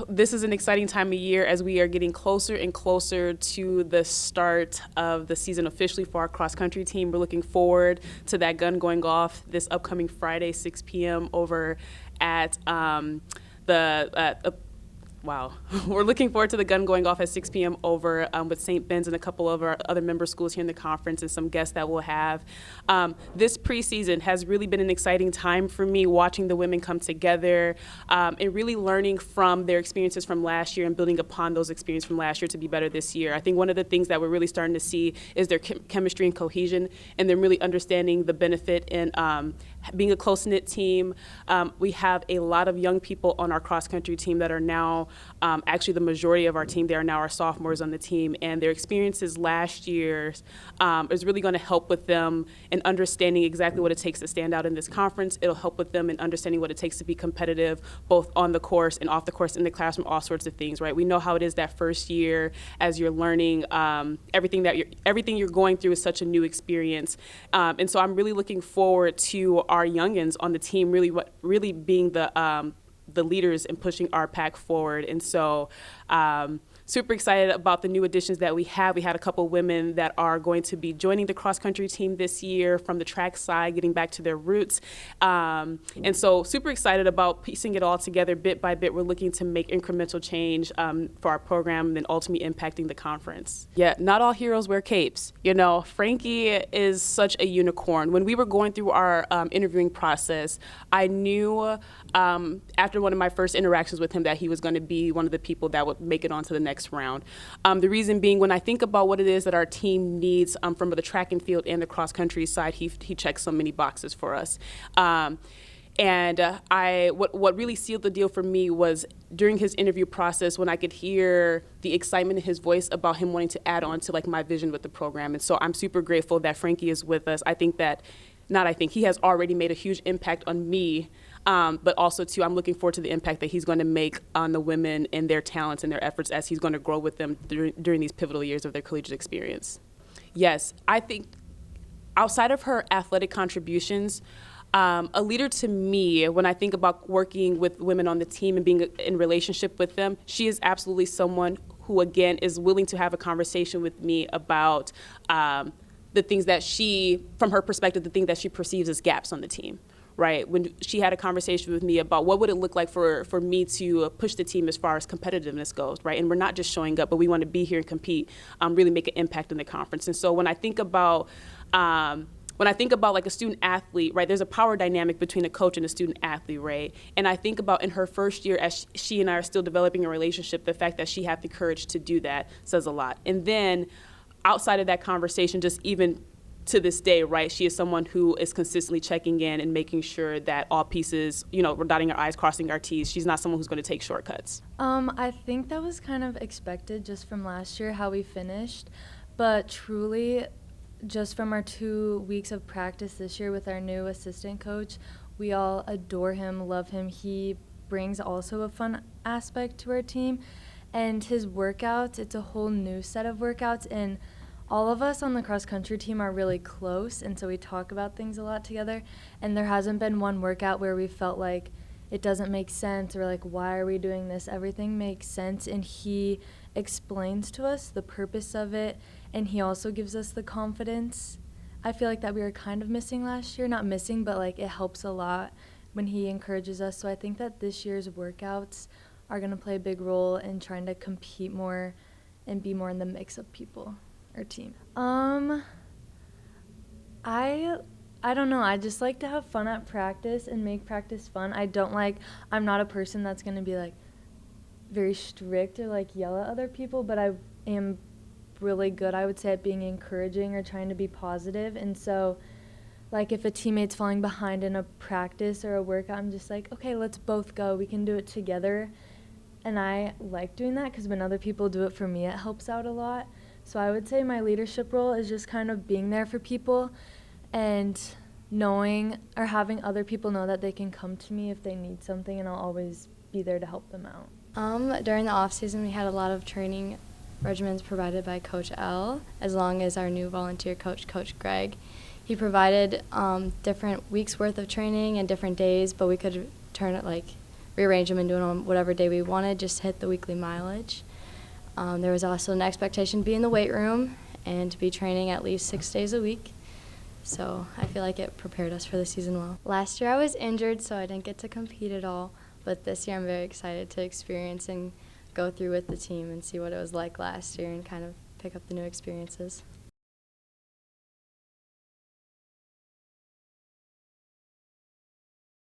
This is an exciting time of year as we are getting closer and closer to the start of the season officially for our cross-country team. We're looking forward to that gun going off this upcoming Friday, 6 p.m. over at Wow. We're looking forward to the gun going off at 6 p.m. over with St. Ben's and a couple of our other member schools here in the conference and some guests that we'll have. This preseason has really been an exciting time for me, watching the women come together and really learning from their experiences from last year and building upon those experiences from last year to be better this year. I think one of the things that we're really starting to see is their chemistry and cohesion, and them really understanding the benefit in being a close-knit team. We have a lot of young people on our cross-country team that are now actually the majority of our team. They are now our sophomores on the team, and their experiences last year is really going to help with them in understanding exactly what it takes to stand out in this conference. It'll help with them in understanding what it takes to be competitive, both on the course and off the course, in the classroom, all sorts of things, right? We know how it is that first year as you're learning. Everything you're going through is such a new experience, and so I'm really looking forward to our youngins on the team really being the leaders and pushing our pack forward. And so super excited about the new additions that we have. We had a couple women that are going to be joining the cross-country team this year from the track side, getting back to their roots. And so super excited about piecing it all together bit by bit. We're looking to make incremental change for our program and then ultimately impacting the conference. Yeah, not all heroes wear capes. You know, Frankie is such a unicorn. When we were going through our interviewing process, I knew after one of my first interactions with him that he was going to be one of the people that would make it onto the next round. The reason being, when I think about what it is that our team needs from the track and field and the cross-country side, he checks so many boxes for us. What really sealed the deal for me was during his interview process when I could hear the excitement in his voice about him wanting to add on to like my vision with the program. And so I'm super grateful that Frankie is with us. He has already made a huge impact on me, but also too, I'm looking forward to the impact that he's going to make on the women and their talents and their efforts as he's going to grow with them during these pivotal years of their collegiate experience. Yes, I think outside of her athletic contributions, a leader to me, when I think about working with women on the team and being in relationship with them, she is absolutely someone who, again, is willing to have a conversation with me about the things that from her perspective, the things that she perceives as gaps on the team, right? When she had a conversation with me about what would it look like for me to push the team as far as competitiveness goes, right? And we're not just showing up, but we want to be here and compete, really make an impact in the conference. And so when I think about like a student athlete, right, there's a power dynamic between a coach and a student athlete, right? And I think about in her first year as she and I are still developing a relationship, the fact that she had the courage to do that says a lot. And then outside of that conversation, just even to this day, right, she is someone who is consistently checking in and making sure that all pieces, we're dotting our I's, crossing our T's. She's not someone who's going to take shortcuts. I think that was kind of expected just from last year, how we finished. But truly, just from our 2 weeks of practice this year with our new assistant coach, we all adore him, love him. He brings also a fun aspect to our team. And his workouts, it's a whole new set of workouts, and all of us on the cross-country team are really close, and so we talk about things a lot together, and there hasn't been one workout where we felt like it doesn't make sense or like, why are we doing this? Everything makes sense, and he explains to us the purpose of it, and he also gives us the confidence. I feel like that we were kind of missing last year, not missing, but like it helps a lot when he encourages us, so I think that this year's workouts are going to play a big role in trying to compete more and be more in the mix of people or team. I don't know. I just like to have fun at practice and make practice fun. I'm not a person that's going to be like very strict or like yell at other people, but I am really good, I would say, at being encouraging or trying to be positive. And so like if a teammate's falling behind in a practice or a workout, I'm just like, okay, let's both go. We can do it together. And I like doing that because when other people do it for me, it helps out a lot. So I would say my leadership role is just kind of being there for people and knowing or having other people know that they can come to me if they need something, and I'll always be there to help them out. During the off season, we had a lot of training regimens provided by Coach L, as long as our new volunteer coach, Coach Greg. He provided different weeks worth of training and different days, but we could turn it like rearrange them and do them on whatever day we wanted, just to hit the weekly mileage. There was also an expectation to be in the weight room and to be training at least 6 days a week. So I feel like it prepared us for the season well. Last year I was injured, so I didn't get to compete at all. But this year I'm very excited to experience and go through with the team and see what it was like last year and kind of pick up the new experiences.